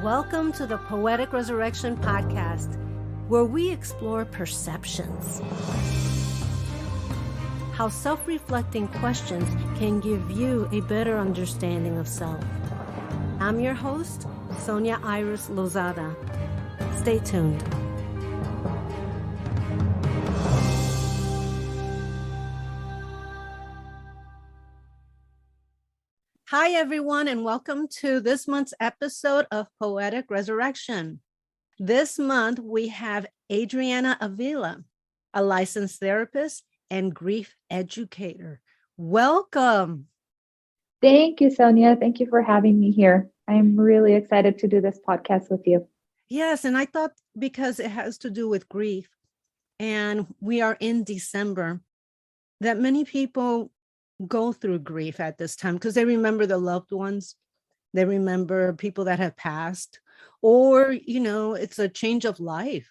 Welcome to the Poetic Resurrection Podcast, where we explore perceptions. How self-reflecting questions can give you a better understanding of self. I'm your host, Sonia Iris Lozada. Stay tuned. Hi, everyone, and welcome to this month's episode of Poetic Resurrection. This month, we have Adriana Avila, a licensed therapist and grief educator. Welcome. Thank you, Sonia. Thank you for having me here. I'm really excited to do this podcast with you. Yes, and I thought because it has to do with grief, and we are in December, that many people go through grief at this time because they remember their loved ones. They remember people that have passed, or, it's a change of life.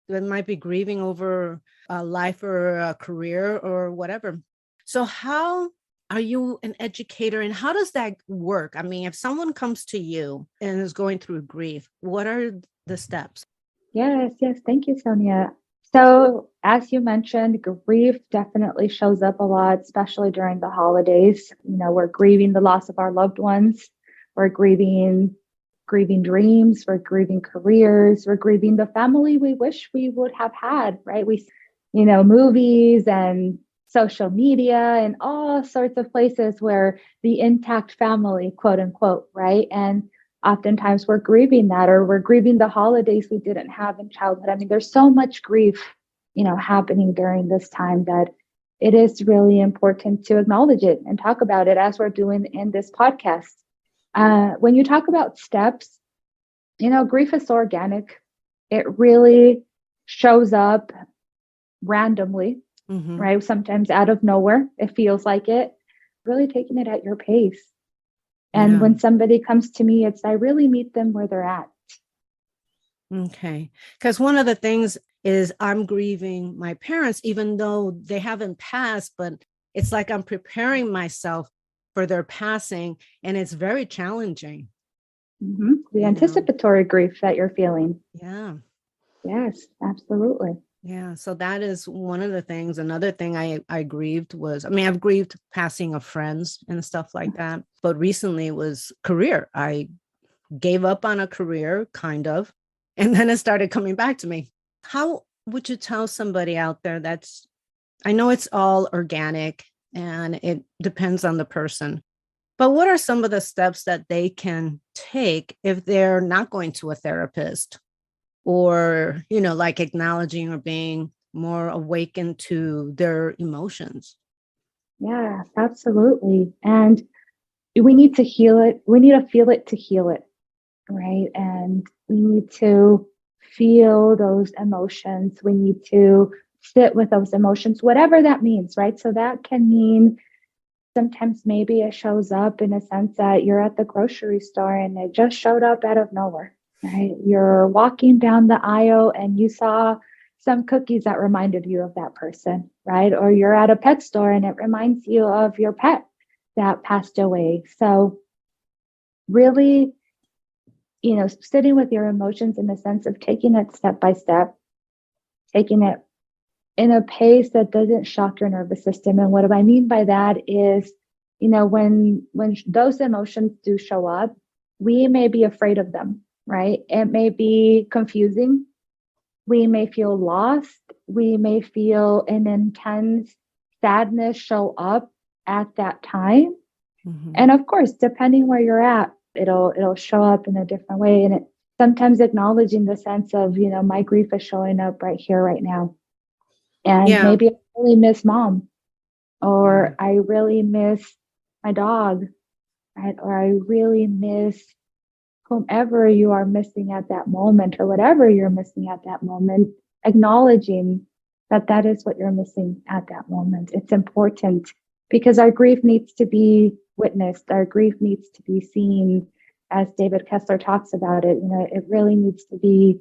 They might be grieving over a life or a career or whatever. So how are you an educator and how does that work? I mean, if someone comes to you and is going through grief, what are the steps? Yes. Thank you, Sonia. So as you mentioned, grief definitely shows up a lot, especially during the holidays. We're grieving the loss of our loved ones. We're grieving dreams. We're grieving careers. We're grieving the family we wish we would have had, right? Movies and social media and all sorts of places where the intact family, quote unquote, right? And oftentimes we're grieving that, or we're grieving the holidays we didn't have in childhood. I mean, there's so much grief, happening during this time that it is really important to acknowledge it and talk about it as we're doing in this podcast. When you talk about steps, grief is so organic. It really shows up randomly, right? Sometimes out of nowhere, it feels like it. Really taking it at your pace. And when somebody comes to me, I really meet them where they're at. Okay. Because one of the things is I'm grieving my parents, even though they haven't passed, but it's like I'm preparing myself for their passing, and it's very challenging. The anticipatory grief that you're feeling. Yeah. Yes, absolutely. Yeah. So that is one of the things. Another thing I grieved was, I've grieved passing of friends and stuff like that. But recently it was career. I gave up on a career, kind of, and then it started coming back to me. How would you tell somebody out there I know it's all organic and it depends on the person, but what are some of the steps that they can take if they're not going to a therapist? Or, like acknowledging or being more awakened to their emotions. Yeah, absolutely. And we need to heal it. We need to feel it to heal it, right? And we need to feel those emotions. We need to sit with those emotions, whatever that means, right? So that can mean sometimes maybe it shows up in a sense that you're at the grocery store and it just showed up out of nowhere. Right? You're walking down the aisle and you saw some cookies that reminded you of that person, right? Or you're at a pet store and it reminds you of your pet that passed away. So really, sitting with your emotions in the sense of taking it step by step, taking it in a pace that doesn't shock your nervous system. And what I mean by that is, when those emotions do show up, we may be afraid of them. Right? It may be confusing. We may feel lost. We may feel an intense sadness show up at that time. And of course, depending where you're at, it'll show up in a different way. And sometimes acknowledging the sense of, my grief is showing up right here, right now. And maybe I really miss mom, or I really miss my dog, right? Or I really miss whomever you are missing at that moment, or whatever you're missing at that moment, acknowledging that is what you're missing at that moment. It's important because our grief needs to be witnessed. Our grief needs to be seen, as David Kessler talks about it. It really needs to be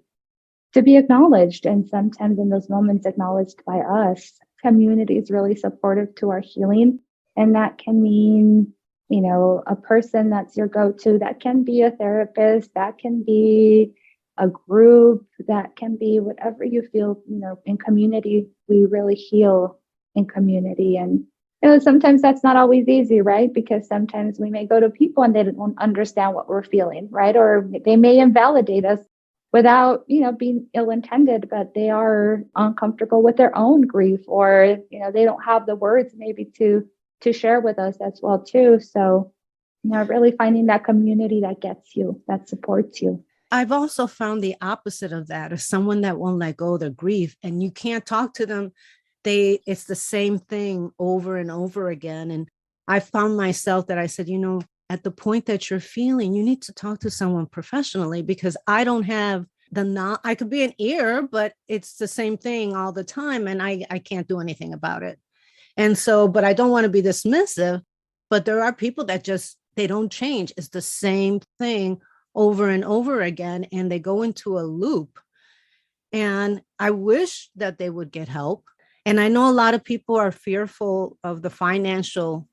acknowledged. And sometimes in those moments acknowledged by us, community is really supportive to our healing. And that can mean a person that's your go-to. That can be a therapist, that can be a group, that can be whatever you feel. In community, we really heal in community. And sometimes that's not always easy, right? Because sometimes we may go to people and they don't understand what we're feeling, right? Or they may invalidate us without, being ill-intended, but they are uncomfortable with their own grief, or, they don't have the words maybe to share with us as well too. So, really finding that community that gets you, that supports you. I've also found the opposite of that, is someone that won't let go of their grief, and you can't talk to them. It's the same thing over and over again. And I found myself that I said, at the point that you're feeling, you need to talk to someone professionally, because I don't have I could be an ear, but it's the same thing all the time. And I can't do anything about it. And so, but I don't want to be dismissive, but there are people that they don't change. It's the same thing over and over again. And they go into a loop. And I wish that they would get help. And I know a lot of people are fearful of the financial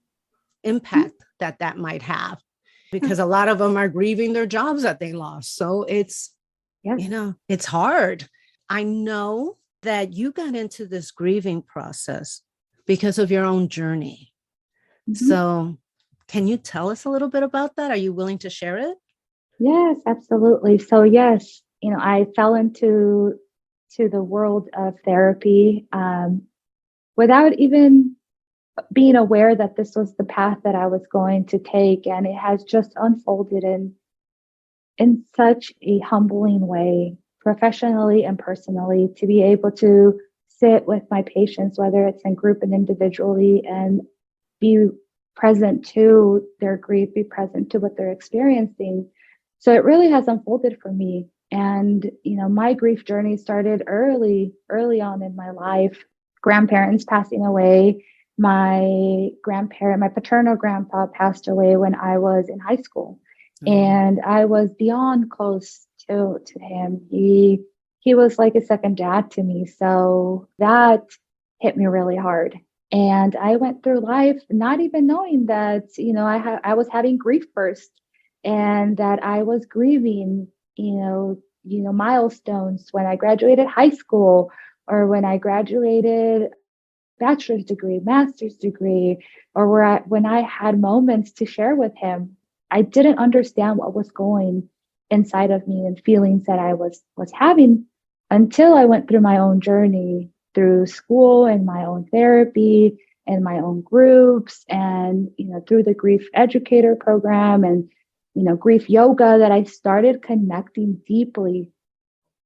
impact that might have, because a lot of them are grieving their jobs that they lost. So it's, it's hard. I know that you got into this grieving process because of your own journey. Mm-hmm. So can you tell us a little bit about that? Are you willing to share it? Yes, absolutely. So yes, I fell into the world of therapy without even being aware that this was the path that I was going to take. And it has just unfolded in such a humbling way, professionally and personally, to be able to sit with my patients, whether it's in group and individually, and be present to their grief, be present to what they're experiencing. So it really has unfolded for me. And, my grief journey started early on in my life. Grandparents passing away. My paternal grandpa passed away when I was in high school. Mm-hmm. And I was beyond close to him. He was like a second dad to me. So that hit me really hard. And I went through life not even knowing that, I was having grief first, and that I was grieving, milestones when I graduated high school, or when I graduated bachelor's degree, master's degree, or when I had moments to share with him. I didn't understand what was going inside of me and feelings that I was having until I went through my own journey, through school and my own therapy and my own groups, and through the grief educator program and grief yoga, that I started connecting deeply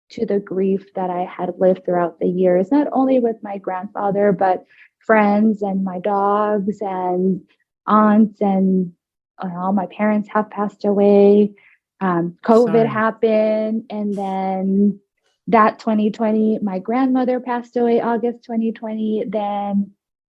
to the grief that I had lived throughout the years, not only with my grandfather, but friends and my dogs and aunts, and all my parents have passed away. COVID happened, and then that 2020, my grandmother passed away, August 2020. Then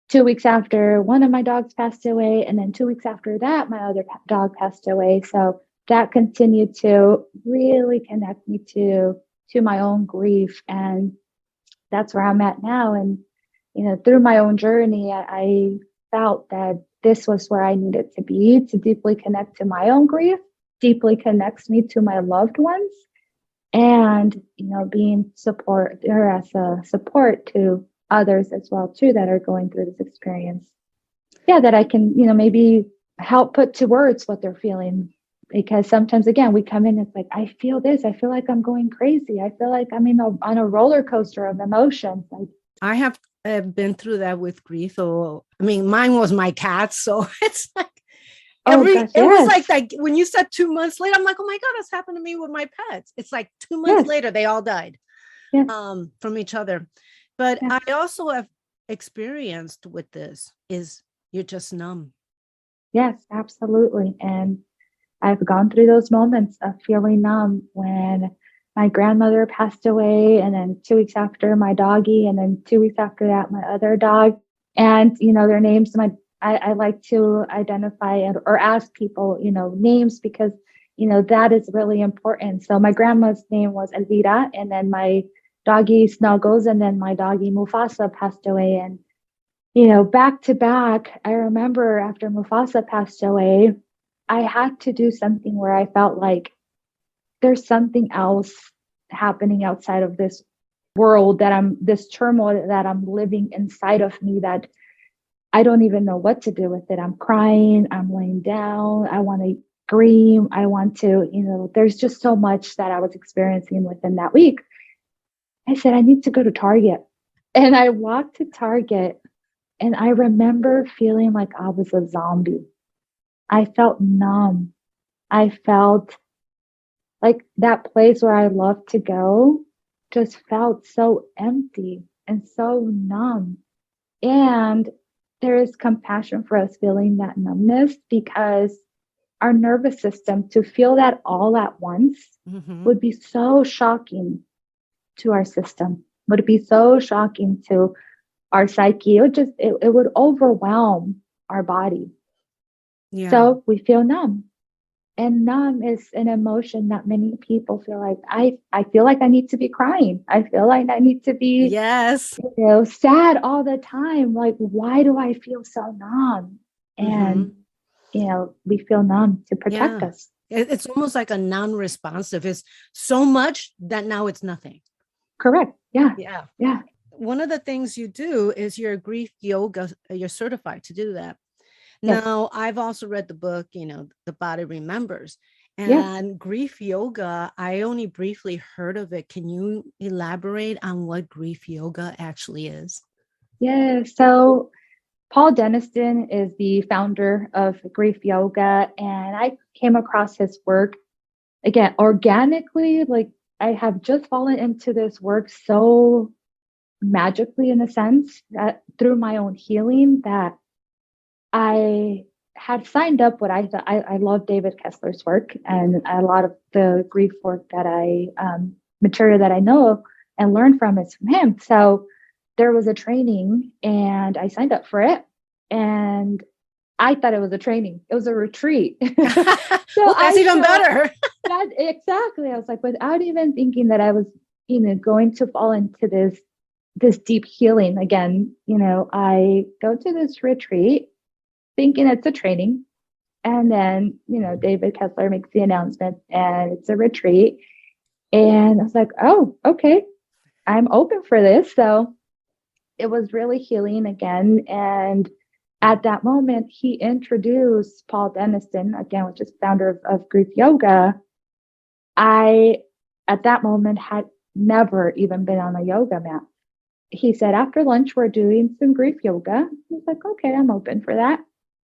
2 weeks after, one of my dogs passed away, and then 2 weeks after that, my other dog passed away. So that continued to really connect me to my own grief, and that's where I'm at now. And through my own journey, I felt that this was where I needed to be, to deeply connect to my own grief, deeply connects me to my loved ones, and being as a support to others as well too, that are going through this experience. That I can maybe help put to words what they're feeling. Because sometimes, again, we come in, it's like, I feel this, I feel like I'm going crazy, I feel like I'm on a roller coaster of emotions. I have been through that with grief. So, mine was my cat. So it's like it was like when you said 2 months later, I'm like, oh my God, that's happened to me with my pets. It's like 2 months later, they all died from each other. But I also have experienced with this is you're just numb. Yes, absolutely. And I've gone through those moments of feeling numb when my grandmother passed away, and then 2 weeks after, my doggie, and then 2 weeks after that, my other dog. And, their names, I like to identify or ask people, names, because, that is really important. So my grandma's name was Elvira, and then my doggie Snuggles, and then my doggie Mufasa passed away. And back to back, I remember after Mufasa passed away, I had to do something where I felt like there's something else happening outside of this world this turmoil that I'm living inside of me that I don't even know what to do with it. I'm crying, I'm laying down, I want to scream, I want to, there's just so much that I was experiencing within that week. I said, I need to go to Target. And I walked to Target and I remember feeling like I was a zombie. I felt numb. I felt like that place where I love to go just felt so empty and so numb. And there is compassion for us feeling that numbness because our nervous system to feel that all at once would be so shocking to our system, would be so shocking to our psyche. It would overwhelm our body. Yeah. So we feel numb. And numb is an emotion that many people feel like, I feel like I need to be crying. I feel like I need to be yes, sad all the time. Like, why do I feel so numb? And, we feel numb to protect us. It's almost like a non-responsive. It's so much that now it's nothing. Correct. Yeah. Yeah. Yeah. One of the things you do is your grief yoga. You're certified to do that. Yes. Now, I've also read the book, The Body Remembers, and Yes. grief yoga. I only briefly heard of it. Can you elaborate on what grief yoga actually is? Yeah. So Paul Denniston is the founder of grief yoga, and I came across his work again organically. Like, I have just fallen into this work so magically, in a sense, that through my own healing, that I had signed up what I thought. I love David Kessler's work, and a lot of the grief work that material that I know and learn from is from him. So there was a training and I signed up for it, and I thought it was a training. It was a retreat. So well, that's even better. Exactly. I was like, without even thinking that I was, going to fall into this deep healing again, I go to this retreat thinking it's a training. And then, David Kessler makes the announcement and it's a retreat. And I was like, oh, okay, I'm open for this. So it was really healing again. And at that moment, he introduced Paul Denniston, again, which is founder of Grief Yoga. I, at that moment, had never even been on a yoga mat. He said, after lunch, we're doing some grief yoga. I was like, okay, I'm open for that.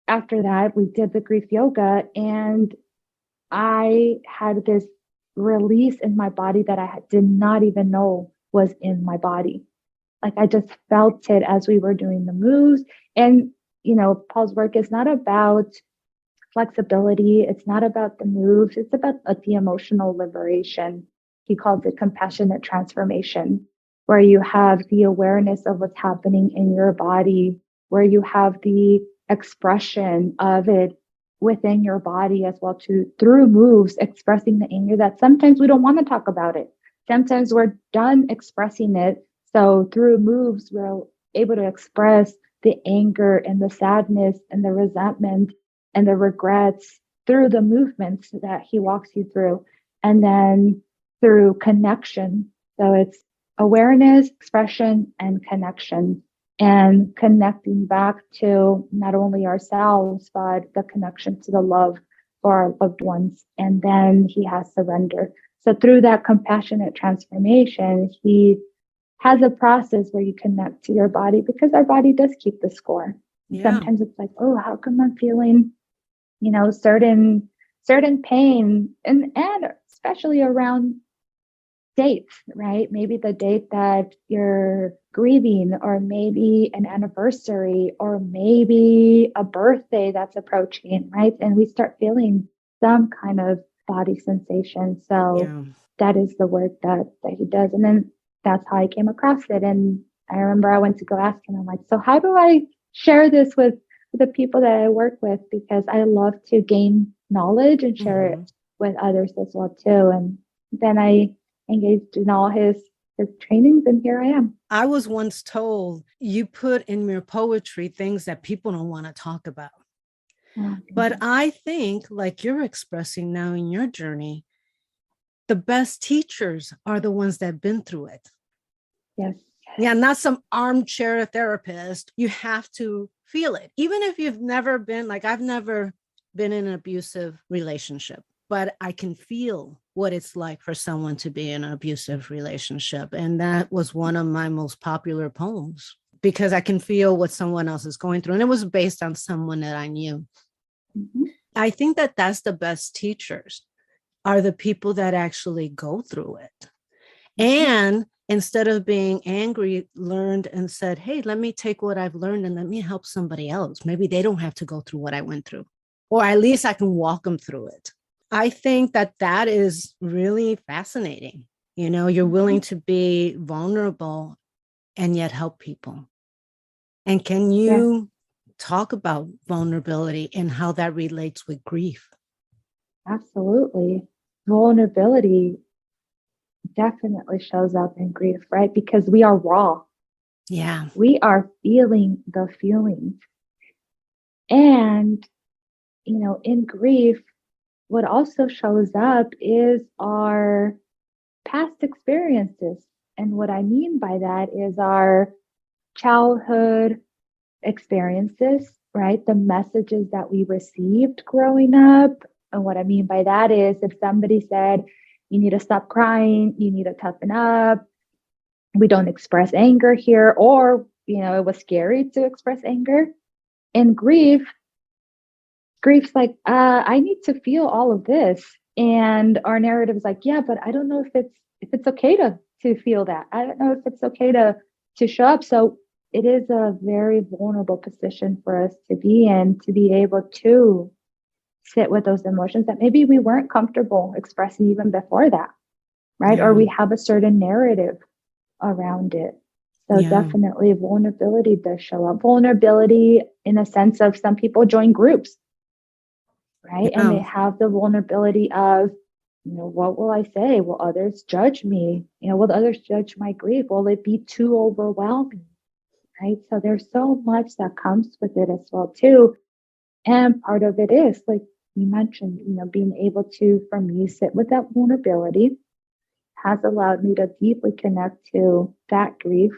After that, we did the grief yoga, and I had this release in my body that I did not even know was in my body. Like, I just felt it as we were doing the moves. And, Paul's work is not about flexibility. It's not about the moves. It's about the emotional liberation. He calls it compassionate transformation, where you have the awareness of what's happening in your body, where you have the expression of it within your body as well, through moves, expressing the anger that sometimes we don't want to talk about it. Sometimes we're done expressing it. So through moves, we're able to express the anger and the sadness and the resentment and the regrets through the movements that he walks you through. And then through connection. So it's awareness, expression, and connection. And connecting back to not only ourselves, but the connection to the love for our loved ones. And then he has surrender. So through that compassionate transformation, he has a process where you connect to your body, because our body does keep the score. Yeah. Sometimes it's like, oh, how come I'm feeling, certain pain, and especially around dates, right? Maybe the date that you're grieving, or maybe an anniversary, or maybe a birthday that's approaching, right? And we start feeling some kind of body sensation. So that is the work that he does. And then that's how I came across it. And I remember I went to go ask him, I'm like, so how do I share this with the people that I work with? Because I love to gain knowledge and share it with others as well too. And then I engaged in all his trainings, and here I am. I was once told you put in your poetry things that people don't want to talk about. Oh, But I think, like you're expressing now in your journey, the best teachers are the ones that have been through it. yes. Yeah, not some armchair therapist. You have to feel it. Even if you've never been, like I've never been in an abusive relationship, but I can feel what it's like for someone to be in an abusive relationship. And that was one of my most popular poems because I can feel what someone else is going through. And it was based on someone that I knew. Mhm. I think that that's the best teachers are the people that actually go through it. And instead of being angry, learned and said, hey, let me take what I've learned and let me help somebody else. Maybe they don't have to go through what I went through, or at least I can walk them through it. I think that that is really fascinating. You know, you're willing to be vulnerable and yet help people. And can Yeah, you talk about vulnerability and how that relates with grief? absolutely. Vulnerability definitely shows up in grief, right? Because we are raw. Yeah. We are feeling the feelings. And, in grief, what also shows up is our past experiences. And what I mean by that is our childhood experiences, right? The messages that we received growing up. And what I mean by that is if somebody said, you need to stop crying, you need to toughen up, we don't express anger here, or, it was scary to express anger. And grief's like, I need to feel all of this. And our narrative is like, yeah, but I don't know if it's okay to feel that. I don't know if it's okay to show up. So it is a very vulnerable position for us to be in, to be able to sit with those emotions that maybe we weren't comfortable expressing even before that, right? Or Yeah. we have a certain narrative around it. So Yeah. definitely vulnerability does show up. Vulnerability in a sense of some people join groups, right? And they Yeah. have the vulnerability of, what will I say? Will others judge me? Will others judge my grief? Will it be too overwhelming? Right. So there's so much that comes with it as well, too. And part of it is like you mentioned, being able to, for me, sit with that vulnerability has allowed me to deeply connect to that grief,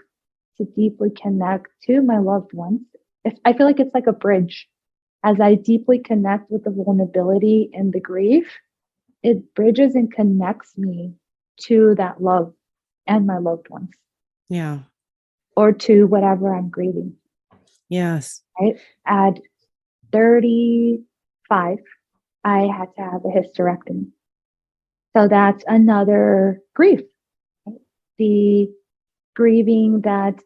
to deeply connect to my loved ones. I feel like it's like a bridge. As I deeply connect with the vulnerability and the grief, it bridges and connects me to that love and my loved ones, Yeah. or to whatever I'm grieving. Yes. Right. At 35, I had to have a hysterectomy. So that's another grief. Right? The grieving that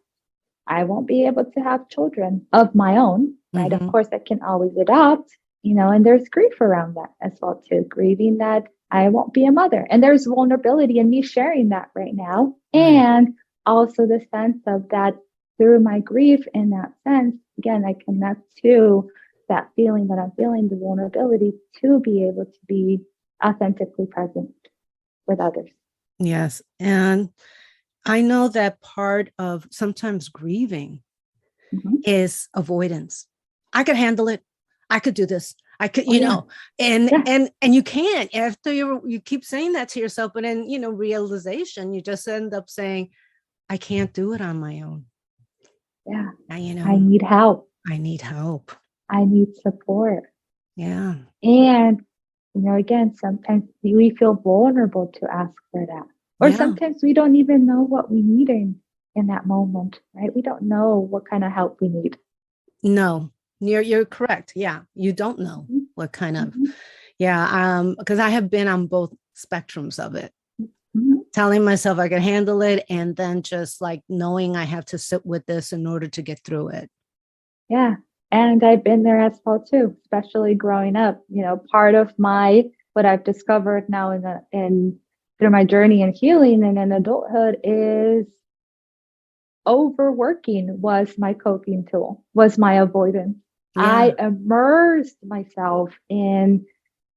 I won't be able to have children of my own, right? Of Mm-hmm. course, I can always adopt, and there's grief around that as well, too. Grieving that I won't be a mother. And there's vulnerability in me sharing that right now. Right. And also the sense of that through my grief, in that sense, again, I connect to that feeling that I'm feeling, the vulnerability to be able to be authentically present with others. Yes. And I know that part of sometimes grieving Mhm. is avoidance. I could handle it. I could do this. I could, Oh, yeah. and Yeah. you can't after you keep saying that to yourself, but then realization, you just end up saying, I can't do it on my own. Yeah. I And need help. I need help. I need support. Yeah. And, again, sometimes we feel vulnerable to ask for that. Or Yeah. sometimes we don't even know what we need in that moment, right? We don't know what kind of help we need. No, you're correct. Yeah. You don't know Mhm. what kind of, Mhm. yeah. Because I have been on both spectrums of it, Mhm. telling myself I can handle it, and then just like knowing I have to sit with this in order to get through it. Yeah. And I've been there as well too, especially growing up. Part of what I've discovered now in through my journey in healing and in adulthood is overworking was my coping tool, was my avoidance. I Yeah. immersed myself in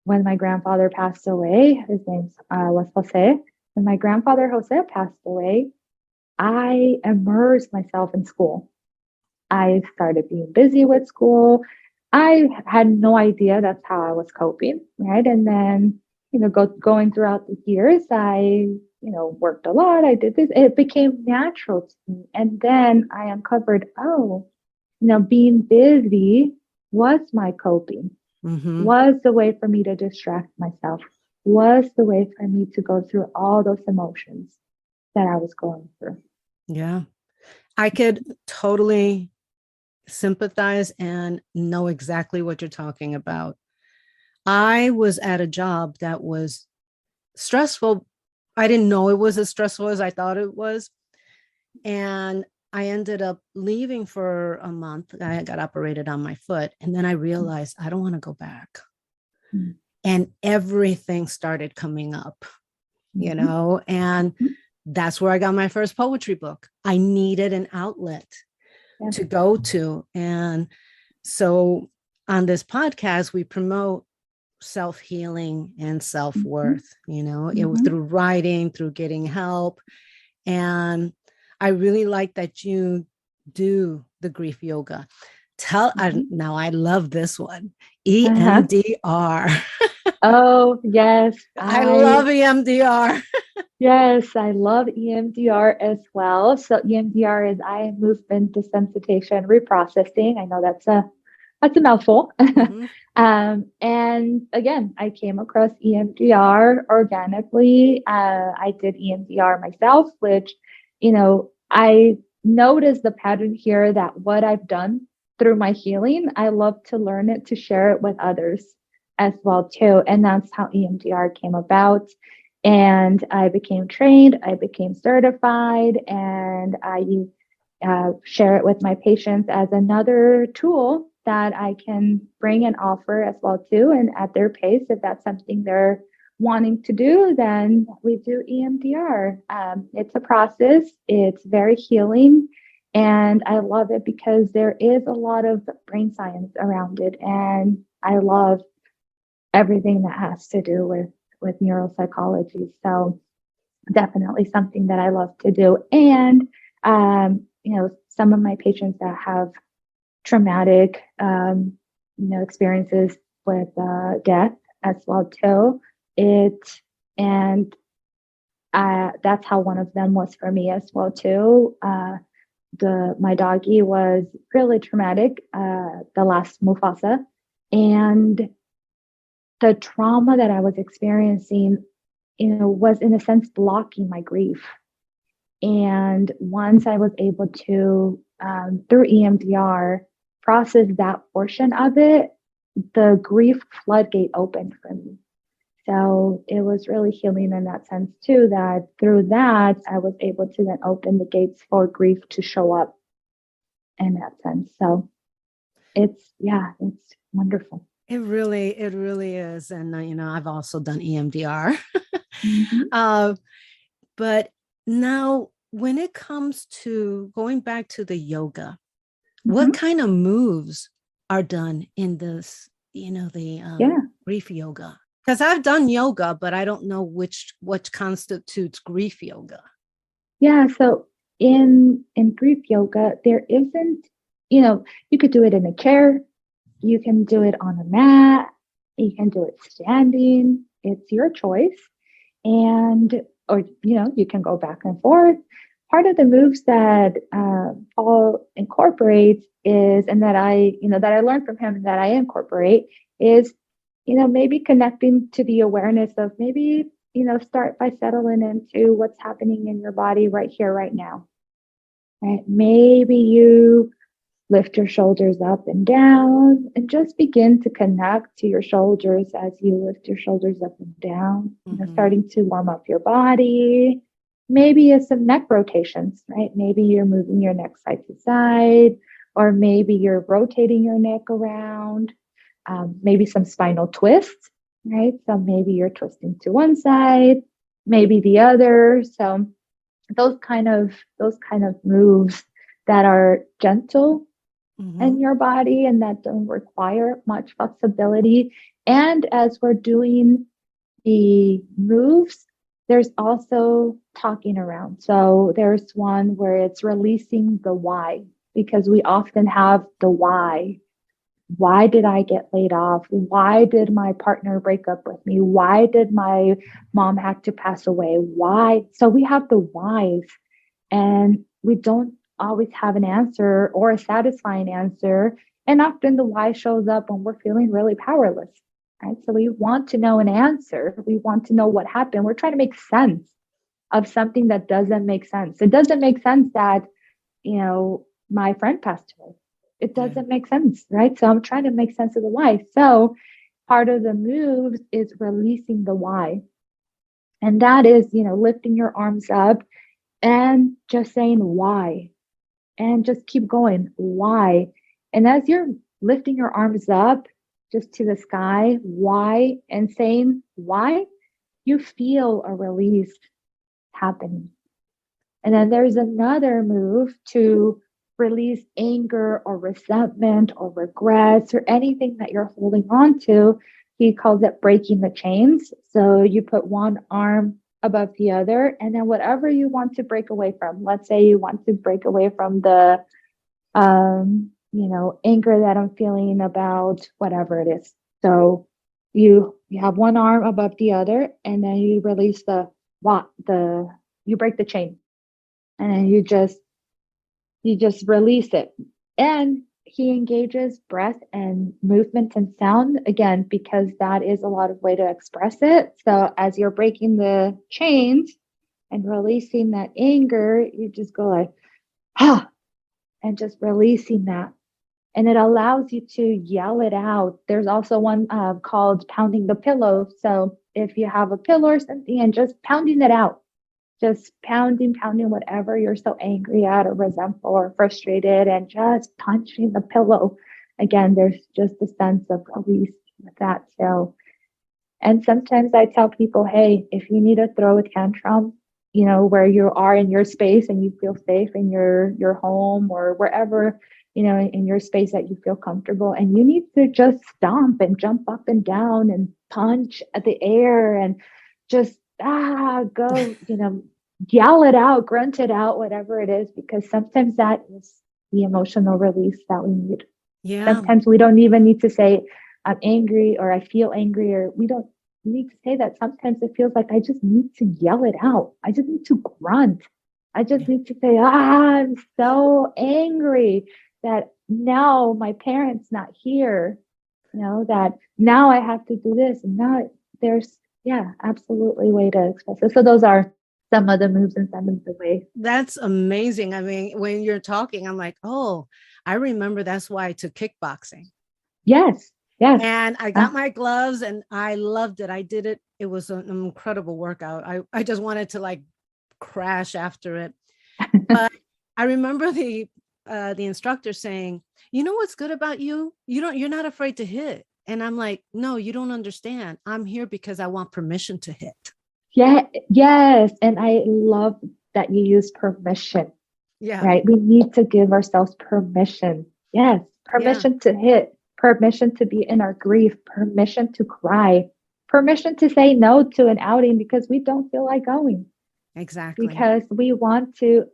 when my grandfather passed away. His name was Jose. When my grandfather Jose passed away, I immersed myself in school. I started being busy with school. I had no idea that's how I was coping, right? And then, going throughout the years, I, worked a lot. I did this. It became natural to me. And then I uncovered, oh, being busy was my coping, Mm-hmm. was the way for me to distract myself, was the way for me to go through all those emotions that I was going through. Yeah. I could totally sympathize and know exactly what you're talking about. I was at a job that was stressful. I didn't know it was as stressful as I thought it was. And I ended up leaving for a month. I got operated on my foot. And then I realized I don't want to go back. Mm-hmm. And everything started coming up, Mm-hmm. and that's where I got my first poetry book. I needed an outlet Yeah. to go to. And so on this podcast, we promote self-healing and Mm-hmm. self-worth, it was Mm-hmm. through writing, through getting help. And I really like that you do the grief yoga. Mm-hmm. Now I love this one, Uh-huh. EMDR. Oh, yes. I love EMDR. Yes, I love EMDR as well. So EMDR is eye movement desensitization reprocessing. I know that's a mouthful. Mm-hmm. And again, I came across EMDR organically. I did EMDR myself, which, I noticed the pattern here that what I've done through my healing, I love to learn it to share it with others as well too. And that's how EMDR came about. And I became trained, I became certified, and I share it with my patients as another tool that I can bring and offer as well too. And at their pace, if that's something they're wanting to do, then we do EMDR. It's a process. It's very healing. And I love it because there is a lot of brain science around it. And I love everything that has to do with neuropsychology. So definitely something that I love to do. And some of my patients that have traumatic experiences with death as well too. It and that's how one of them was for me as well too. My doggy was really traumatic, the last Mufasa, and the trauma that I was experiencing, was in a sense blocking my grief. And once I was able to, through EMDR, process that portion of it, the grief floodgate opened for me. So it was really healing in that sense too, that through that, I was able to then open the gates for grief to show up in that sense. So it's wonderful. It really is. And, I've also done EMDR. Mm-hmm. uh, but now when it comes to going back to the yoga, Mm-hmm. what kind of moves are done in this, the Yeah. grief yoga? Because I've done yoga, but I don't know what constitutes grief yoga. Yeah. So in grief yoga, there isn't, you could do it in a chair, you can do it on a mat, you can do it standing. It's your choice. And or you can go back and forth. Part of the moves that Paul incorporates is, and that I learned from him, that I incorporate is, maybe connecting to the awareness of, maybe start by settling into what's happening in your body right here, right now. Right? Maybe you lift your shoulders up and down and just begin to connect to your shoulders as you lift your shoulders up and down, starting to warm up your body. Maybe it's some neck rotations, right? Maybe you're moving your neck side to side, or maybe you're rotating your neck around. Maybe some spinal twists, right? So maybe you're twisting to one side, maybe the other. So those kind of moves that are gentle in your body and that don't require much flexibility. And as we're doing the moves, there's also talking around. So there's one where it's releasing the why, because we often have the why. Why did I get laid off? Why did my partner break up with me? Why did my mom have to pass away? Why? So we have the whys, and we don't always have an answer or a satisfying answer. And often the why shows up when we're feeling really powerless, right? So we want to know an answer. We want to know what happened. We're trying to make sense of something that doesn't make sense. It doesn't make sense that, my friend passed away. It doesn't make sense, right? So I'm trying to make sense of the why. So part of the moves is releasing the why. And that is, lifting your arms up and just saying why, and just keep going. Why? And as you're lifting your arms up just to the sky, why, and saying why, you feel a release happening. And then there's another move to release anger or resentment or regrets or anything that you're holding on to. He calls it breaking the chains. So you put one arm above the other, and then whatever you want to break away from. Let's say you want to break away from the anger that I'm feeling about whatever it is. So you have one arm above the other, and then you release you break the chain, and then you just release it. And he engages breath and movement and sound again, because that is a lot of way to express it. So as you're breaking the chains and releasing that anger, you just go like, and just releasing that. And it allows you to yell it out. There's also one called pounding the pillow. So if you have a pillow or something, and just pounding it out, just pounding whatever you're so angry at or resentful or frustrated, and just punching the pillow. Again, there's just a sense of release with that. So, and sometimes I tell people, hey, if you need to throw a tantrum, where you are in your space and you feel safe in your home or wherever, in your space that you feel comfortable, and you need to just stomp and jump up and down and punch at the air and just go, yell it out, grunt it out, whatever it is, because sometimes that is the emotional release that we need. Yeah. Sometimes we don't even need to say, I'm angry, or I feel angry, or we don't need to say that. Sometimes it feels like I just need to yell it out. I just need to grunt. I just need to say, I'm so angry that now my parents not here, that now I have to do this. And now there's, absolutely way to express it. So those are some of the moves and some of the ways. That's amazing. I mean, when you're talking, I'm like, oh, I remember that's why I took kickboxing. Yes. And I got my gloves and I loved it. I did it. It was an incredible workout. I just wanted to like crash after it. But I remember the instructor saying, what's good about you? You're not afraid to hit. And I'm like, no, you don't understand. I'm here because I want permission to hit. Yeah. Yes. And I love that you use permission. Yeah. Right. We need to give ourselves permission. Yes. Permission to hit, permission to be in our grief, permission to cry, permission to say no to an outing because we don't feel like going. Exactly. Because we want to,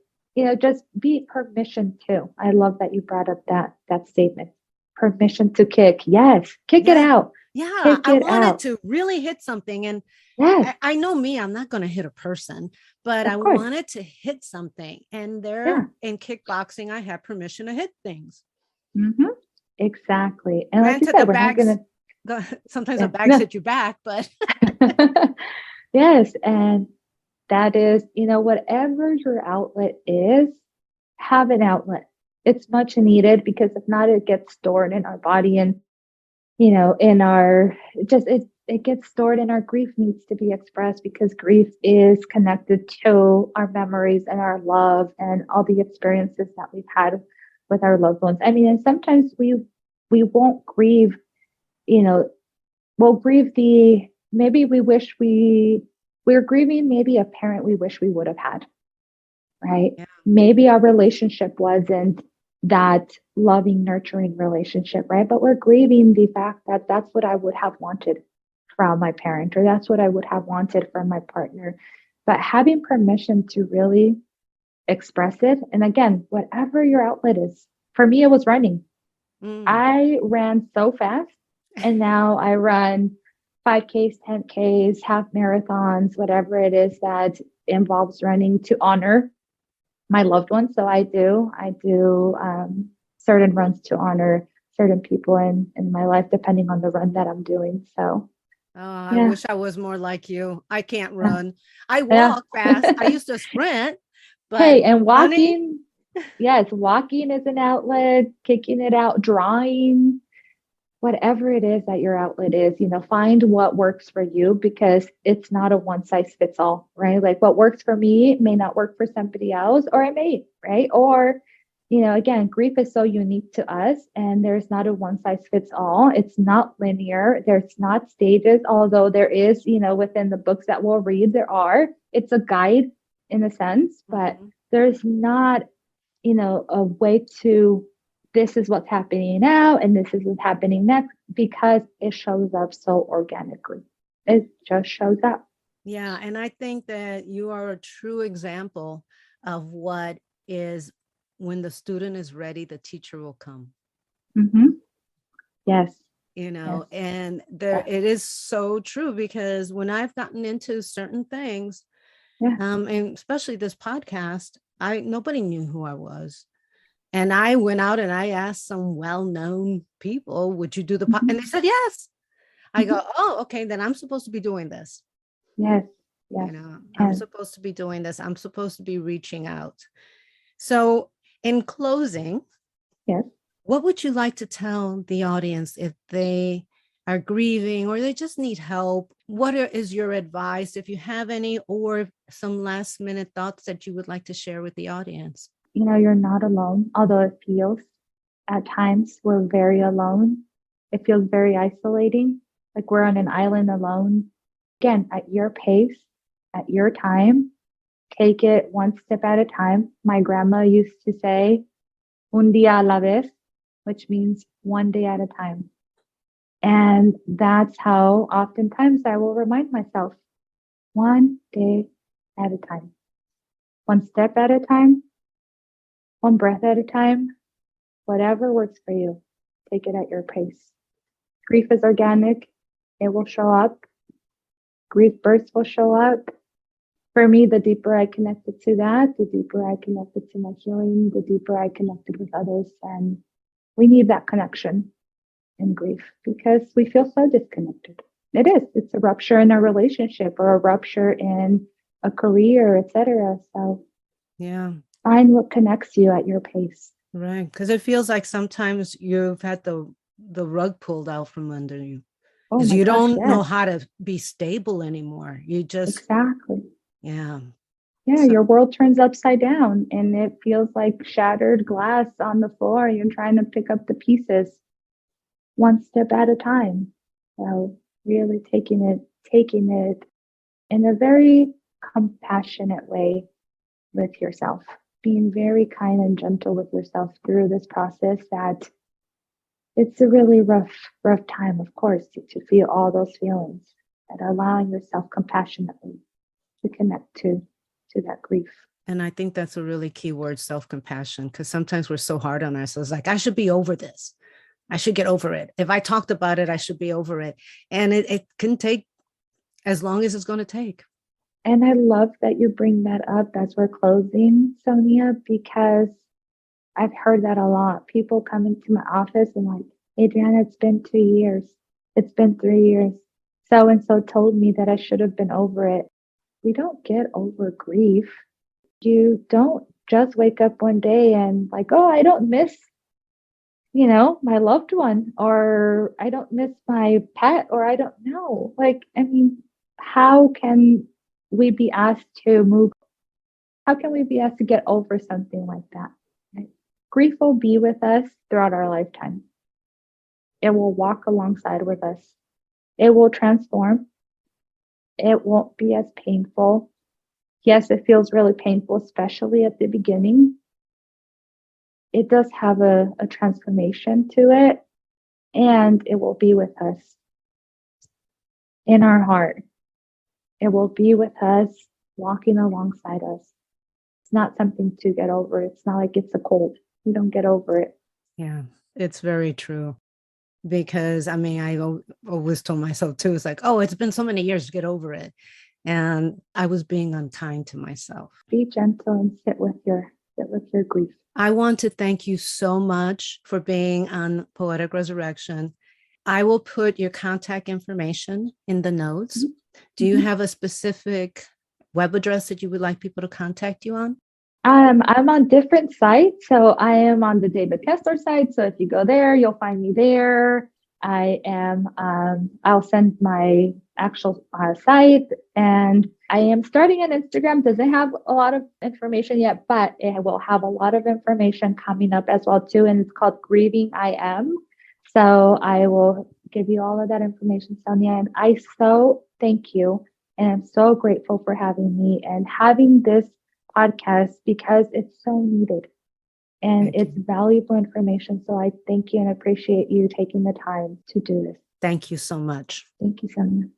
just be permission to. I love that you brought up that statement. Permission to kick. Yes. Kick it out. Yeah. Kick I it wanted out. to really hit something. And yes. I know me, I'm not going to hit a person, but I wanted to hit something. And in kickboxing, I had permission to hit things. Mm-hmm. Exactly. And like you Granted, said, we're not going to, sometimes the bags hit you back, but. Yes. And that is, whatever your outlet is, have an outlet. It's much needed, because if not, it gets stored in our body, and, in our, it gets stored, and our grief needs to be expressed, because grief is connected to our memories and our love and all the experiences that we've had with our loved ones. I mean, and sometimes we won't grieve, we'll grieve maybe we wish we're grieving maybe a parent we wish we would have had, right? Yeah. Maybe our relationship wasn't that loving, nurturing relationship, right? But we're grieving the fact that that's what I would have wanted from my parent, or that's what I would have wanted from my partner. but having permission to really express it. And again, whatever your outlet is, for me, it was running. I ran so fast, and now I run 5Ks, 10Ks, half marathons, whatever it is that involves running to honor my loved ones. So I do certain runs to honor certain people in my life, depending on the run that I'm doing. So I wish I was more like you. I can't run. I yeah. walk fast. I used to sprint, but Hey, and running, walking, yes, walking is an outlet, kicking it out, drawing, whatever it is that your outlet is, find what works for you, because it's not a one size fits all, right? Like what works for me may not work for somebody else, or it may, right? Or, again, grief is so unique to us, and there's not a one size fits all. It's not linear. There's not stages, although there is, within the books that we'll read, it's a guide in a sense, but there's not, a way to, this is what's happening now and this is what's happening next, because it shows up so organically. It just shows up. Yeah. And I think that you are a true example of what is, when the student is ready, the teacher will come. Yes. Yes. And it is so true, because when I've gotten into certain things, and especially this podcast, nobody knew who I was. And I went out and I asked some well-known people, would you do the podcast? And they said, yes. I go, oh, okay, then I'm supposed to be doing this. Yes. Yes. I'm supposed to be doing this. I'm supposed to be reaching out. So in closing, what would you like to tell the audience if they are grieving or they just need help? What is your advice, if you have any, or some last minute thoughts that you would like to share with the audience? You're not alone, although it feels at times we're very alone. It feels very isolating, like we're on an island alone. Again, at your pace, at your time, take it one step at a time. My grandma used to say, un día a la vez, which means one day at a time. And that's how oftentimes I will remind myself, one day at a time, one step at a time, one breath at a time, whatever works for you, take it at your pace. Grief is organic. It will show up. Grief bursts will show up. For me, the deeper I connected to that, the deeper I connected to my healing, the deeper I connected with others. And we need that connection in grief because we feel so disconnected. It is. It's a rupture in a relationship or a rupture in a career, etc. So find what connects you at your pace. Right. Because it feels like sometimes you've had the rug pulled out from under you. Because you don't know how to be stable anymore. You just Yeah, your world turns upside down and it feels like shattered glass on the floor. You're trying to pick up the pieces one step at a time. So really taking it in a very compassionate way with yourself, being very kind and gentle with yourself through this process. That it's a really rough time, of course, to feel all those feelings, and allowing yourself compassionately to connect to that grief. And I think that's a really key word, self-compassion, because sometimes we're so hard on ourselves. Like, I should be over this. I should get over it. If I talked about it, I should be over it. And it can take as long as it's going to take. And I love that you bring that up as we're closing, Sonia, because I've heard that a lot. People come into my office and like, Adriana, it's been 2 years. It's been 3 years. So-and-so told me that I should have been over it. We don't get over grief. You don't just wake up one day and like, oh, I don't miss, my loved one, or I don't miss my pet, or I don't know. Like, I mean, how can we be asked to move? How can we be asked to get over something like that? Right? Grief will be with us throughout our lifetime. It will walk alongside with us. It will transform. It won't be as painful. Yes, it feels really painful, especially at the beginning. It does have a transformation to it, and it will be with us in our heart. It will be with us walking alongside us. It's not something to get over. It's not like it's a cold. You don't get over it. Yeah, it's very true. Because I mean, I always told myself too, it's like, oh, it's been so many years to get over it. And I was being unkind to myself. Be gentle and sit with your grief. I want to thank you so much for being on Poetic Resurrection. I will put your contact information in the notes. Mm-hmm. Do you have a specific web address that you would like people to contact you on? I'm on different sites. So I am on the David Kessler site. So if you go there, you'll find me there. I am, I'll send my actual site, and I am starting an Instagram. Doesn't have a lot of information yet, but it will have a lot of information coming up as well too. And it's called Grieving I Am. So I will give you all of that information, Sonia. And I so thank you. And I'm so grateful for having me and having this podcast, because it's so needed and it's valuable information. So I thank you and appreciate you taking the time to do this. Thank you so much. Thank you, Sonia.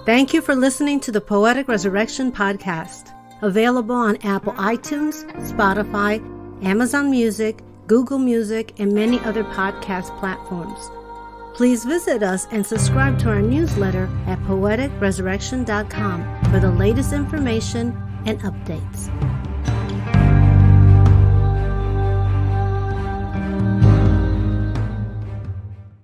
Thank you for listening to the Poetic Resurrection podcast, available on Apple iTunes, Spotify, Amazon Music, Google Music, and many other podcast platforms. Please visit us and subscribe to our newsletter at poeticresurrection.com for the latest information and updates.